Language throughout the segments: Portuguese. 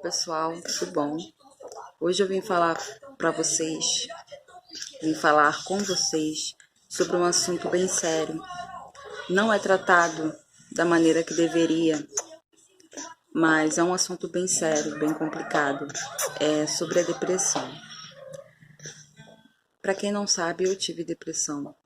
pessoal, tudo bom? Hoje eu vim falar para vocês, vim falar com vocês sobre um assunto bem sério. Não é tratado da maneira que deveria, mas é um assunto bem sério, bem complicado. É sobre a depressão. Para quem não sabe, eu tive depressão.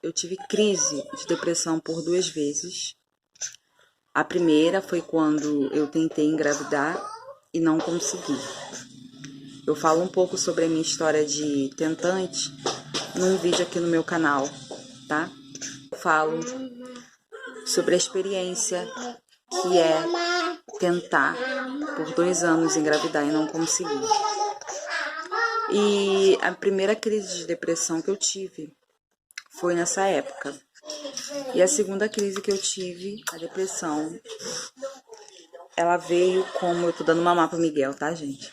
Eu tive crise de depressão por 2 vezes. A primeira foi quando eu tentei engravidar e não consegui. Eu falo um pouco sobre a minha história de tentante num vídeo aqui no meu canal, tá? Eu falo sobre a experiência que é tentar por 2 anos engravidar e não conseguir. E a primeira crise de depressão que eu tive foi nessa época. E a segunda crise que eu tive, a depressão, ela veio como... Eu tô dando mamar pro Miguel, tá, gente?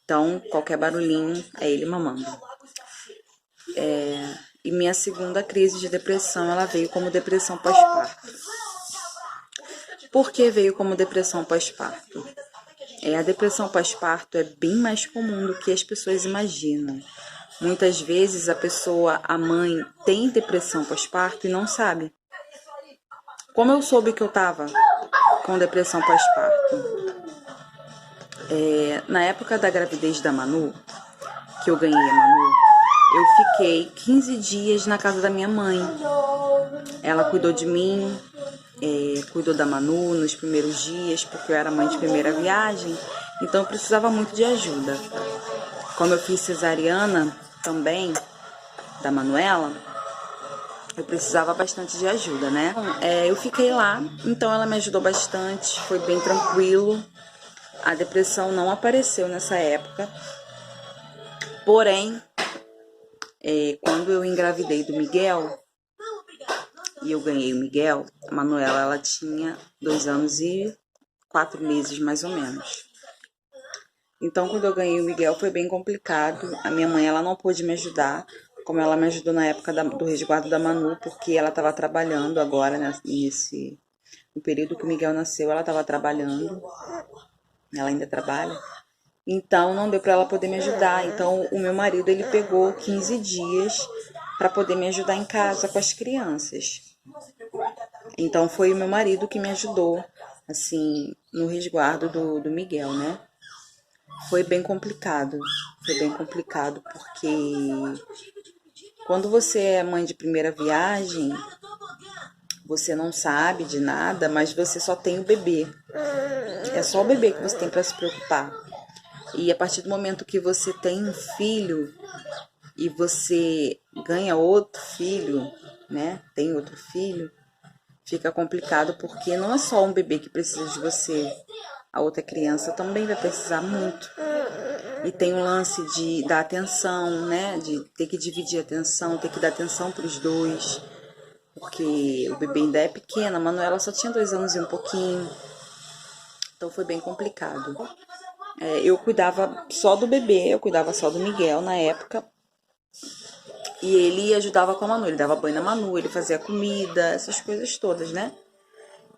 Então, qualquer barulhinho é ele mamando. E minha segunda crise de depressão, ela veio como depressão pós-parto. Por que veio como depressão pós-parto? A depressão pós-parto é bem mais comum do que as pessoas imaginam. Muitas vezes a mãe tem depressão pós-parto e não sabe. Como eu soube que eu tava com depressão pós-parto? Na época da gravidez da Manu, que eu ganhei a Manu, eu fiquei 15 dias na casa da minha mãe. Ela cuidou de mim, cuidou da Manu nos primeiros dias, porque eu era mãe de primeira viagem, então eu precisava muito de ajuda. Como eu fiz cesariana também, da Manuela, eu precisava bastante de ajuda, né? Eu fiquei lá, então ela me ajudou bastante, foi bem tranquilo. A depressão não apareceu nessa época, porém, quando eu engravidei do Miguel, e eu ganhei o Miguel, a Manuela, ela tinha 2 anos e 4 meses, mais ou menos. Então, quando eu ganhei o Miguel, foi bem complicado. A minha mãe, ela não pôde me ajudar, como ela me ajudou na época do resguardo da Manu, porque ela estava trabalhando agora, né, no período que o Miguel nasceu, ela estava trabalhando. Ela ainda trabalha. Então, não deu para ela poder me ajudar. Então, o meu marido, ele pegou 15 dias para poder me ajudar em casa com as crianças. Então, foi o meu marido que me ajudou, assim, no resguardo do Miguel, né? Foi bem complicado porque quando você é mãe de primeira viagem, você não sabe de nada, mas você só tem o bebê. É só o bebê que você tem para se preocupar. E a partir do momento que você tem um filho e você ganha outro filho, né? Tem outro filho, fica complicado porque não é só um bebê que precisa de você. A outra criança também vai precisar muito. E tem o lance de dar atenção, né? De ter que dividir a atenção, ter que dar atenção para os dois. Porque o bebê ainda é pequeno, a Manuela só tinha 2 anos e um pouquinho. Então foi bem complicado. Eu cuidava só do bebê, eu cuidava só do Miguel na época. E ele ajudava com a Manu, ele dava banho na Manu, ele fazia comida, essas coisas todas, né?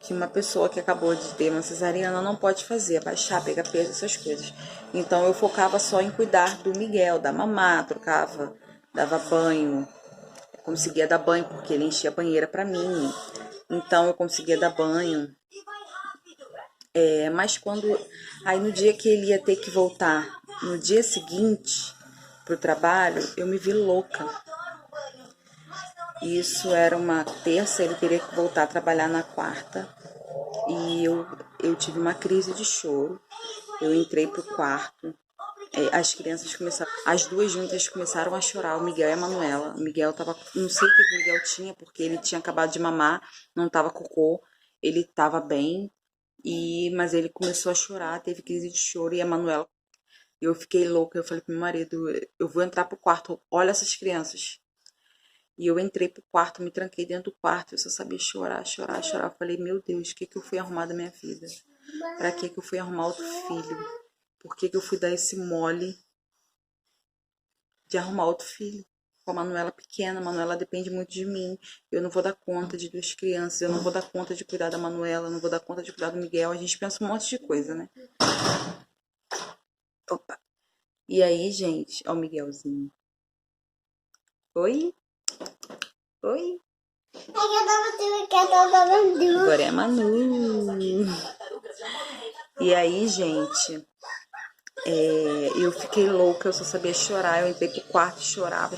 Que uma pessoa que acabou de ter uma cesariana não pode fazer, abaixar, pegar peso, essas coisas. Então eu focava só em cuidar do Miguel, da mamá, trocava, dava banho, conseguia dar banho porque ele enchia a banheira pra mim. Então eu conseguia dar banho. Mas aí no dia que ele ia ter que voltar, no dia seguinte pro trabalho, eu me vi louca. Isso era uma terça, ele teria que voltar a trabalhar na quarta. E eu tive uma crise de choro. Eu entrei pro quarto. As crianças começaram... As duas juntas começaram a chorar, o Miguel e a Manuela. O Miguel tava... Não sei o que o Miguel tinha, porque ele tinha acabado de mamar, não tava cocô. Ele tava bem, mas ele começou a chorar, teve crise de choro. E a Manuela... Eu fiquei louca, eu falei pro meu marido, eu vou entrar pro quarto, olha essas crianças. E eu entrei pro quarto, me tranquei dentro do quarto, eu só sabia chorar, chorar, chorar. Eu falei, meu Deus, o que eu fui arrumar da minha vida? Pra que eu fui arrumar outro filho? Por que eu fui dar esse mole de arrumar outro filho? Com a Manuela pequena, a Manuela depende muito de mim. Eu não vou dar conta de 2 crianças, eu não vou dar conta de cuidar da Manuela, eu não vou dar conta de cuidar do Miguel. A gente pensa um monte de coisa, né? Opa. E aí, gente, ó o Miguelzinho. Oi? Oi? Agora é a Manu. E aí, gente, eu fiquei louca, eu só sabia chorar. Eu entrei pro quarto e chorava.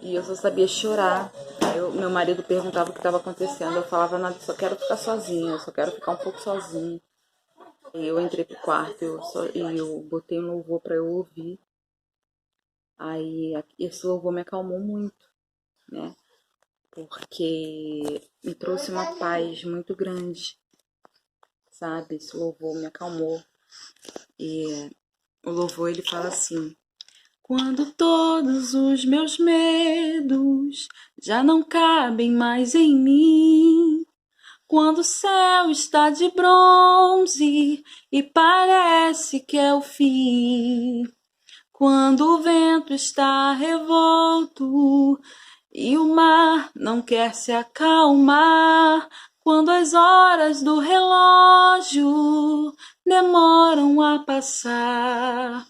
E eu só sabia chorar. Aí meu marido perguntava o que estava acontecendo. Eu falava nada, só quero ficar sozinha, eu só quero ficar um pouco sozinha. E eu entrei pro quarto e eu botei um louvor pra eu ouvir. Aí esse louvor me acalmou muito, né? Porque me trouxe uma paz muito grande, sabe? Esse louvor me acalmou. E o louvor, ele fala assim: quando todos os meus medos já não cabem mais em mim, quando o céu está de bronze e parece que é o fim, quando o vento está revolto e o mar não quer se acalmar, quando as horas do relógio demoram a passar,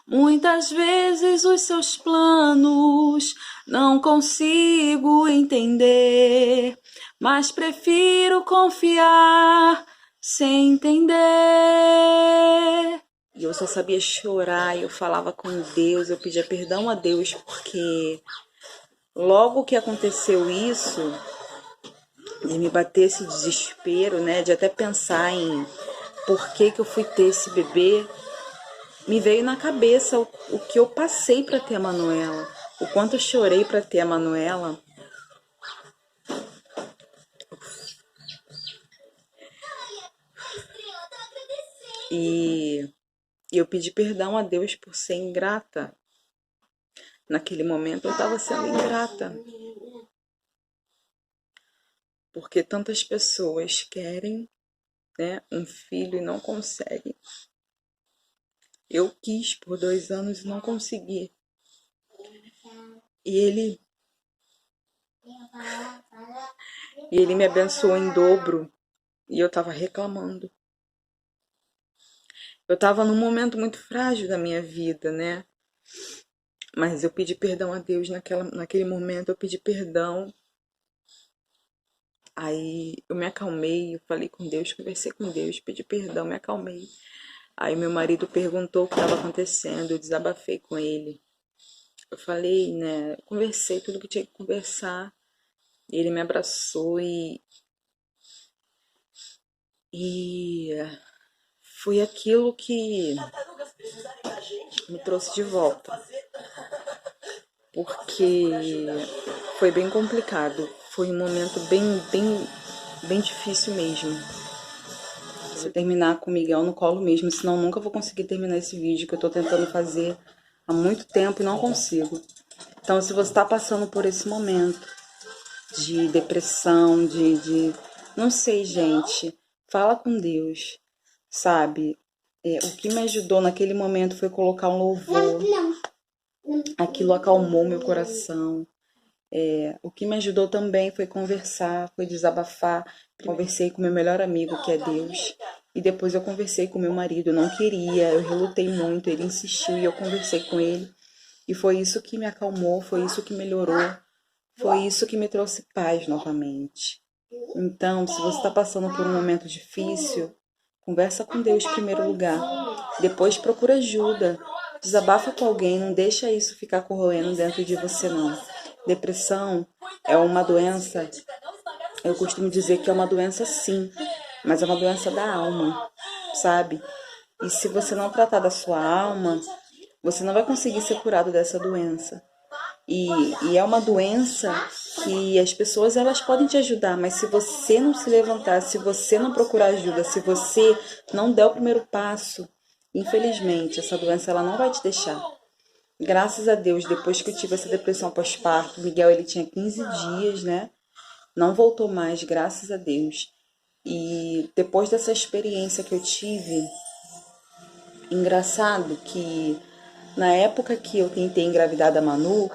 muitas vezes os seus planos não consigo entender, mas prefiro confiar sem entender. E eu só sabia chorar, eu falava com Deus, eu pedia perdão a Deus, porque logo que aconteceu isso, de me bater esse desespero, né, de até pensar em por que eu fui ter esse bebê, me veio na cabeça o que eu passei para ter a Manuela, o quanto eu chorei para ter a Manuela. E eu pedi perdão a Deus por ser ingrata. Naquele momento eu estava sendo ingrata. Porque tantas pessoas querem, né, um filho e não conseguem. Eu quis por 2 anos e não consegui. E ele me abençoou em dobro. E eu estava reclamando. Eu estava num momento muito frágil da minha vida, né? Mas eu pedi perdão a Deus naquele momento, eu pedi perdão. Aí eu me acalmei, eu falei com Deus, conversei com Deus, pedi perdão, me acalmei. Aí meu marido perguntou o que estava acontecendo, eu desabafei com ele. Eu falei, né, conversei tudo que tinha que conversar. E ele me abraçou e foi aquilo que me trouxe de volta. Porque foi bem complicado, foi um momento bem difícil mesmo. Se eu terminar com o Miguel no colo mesmo, senão eu nunca vou conseguir terminar esse vídeo que eu tô tentando fazer há muito tempo e não consigo. Então, se você tá passando por esse momento de depressão, não sei, gente, fala com Deus, sabe? O que me ajudou naquele momento foi colocar um louvor. Aquilo acalmou meu coração. O que me ajudou também foi conversar, foi desabafar. Conversei com meu melhor amigo, que é Deus. E depois eu conversei com meu marido. Eu não queria, eu relutei muito, ele insistiu e eu conversei com ele. E foi isso que me acalmou, foi isso que melhorou. Foi isso que me trouxe paz novamente. Então, se você está passando por um momento difícil, conversa com Deus em primeiro lugar. Depois procura ajuda. Desabafa com alguém, não deixa isso ficar corroendo dentro de você, não. Depressão é uma doença, eu costumo dizer que é uma doença sim, mas é uma doença da alma, sabe? E se você não tratar da sua alma, você não vai conseguir ser curado dessa doença. E é uma doença que as pessoas elas podem te ajudar, mas se você não se levantar, se você não procurar ajuda, se você não der o primeiro passo, infelizmente essa doença ela não vai te deixar. Graças a Deus, depois que eu tive essa depressão pós-parto, Miguel ele tinha 15 dias, né? Não voltou mais, graças a Deus. E depois dessa experiência que eu tive, engraçado que na época que eu tentei engravidar da Manu,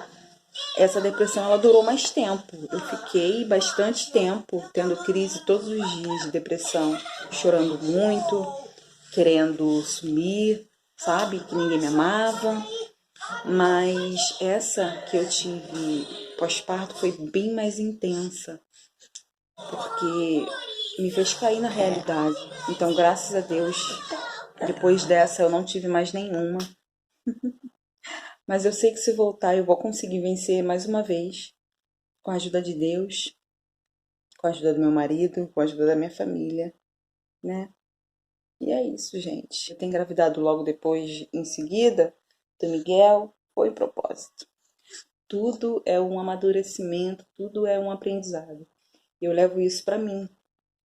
essa depressão ela durou mais tempo. Eu fiquei bastante tempo tendo crise todos os dias de depressão, chorando muito, querendo sumir. sabe? Que ninguém me amava. Mas essa que eu tive pós-parto foi bem mais intensa, porque me fez cair na realidade. Então, graças a Deus, depois dessa eu não tive mais nenhuma. Mas eu sei que se voltar eu vou conseguir vencer mais uma vez, com a ajuda de Deus, com a ajuda do meu marido, com a ajuda da minha família, né? E é isso, gente. Eu ter engravidado logo depois, em seguida, do Miguel, foi propósito. Tudo é um amadurecimento, tudo é um aprendizado. Eu levo isso pra mim,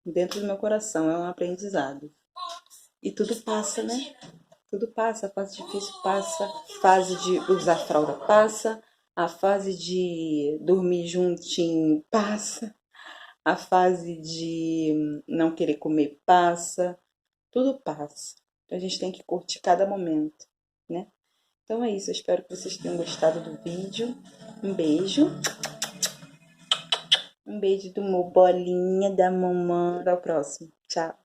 dentro do meu coração, é um aprendizado. E tudo passa, né? Tudo passa, a fase difícil passa, a fase de usar fralda passa, a fase de dormir juntinho passa, a fase de não querer comer passa, tudo passa. Então a gente tem que curtir cada momento, né? Então é isso, eu espero que vocês tenham gostado do vídeo. Um beijo. Um beijo do meu bolinha da mamãe. Até o próximo. Tchau.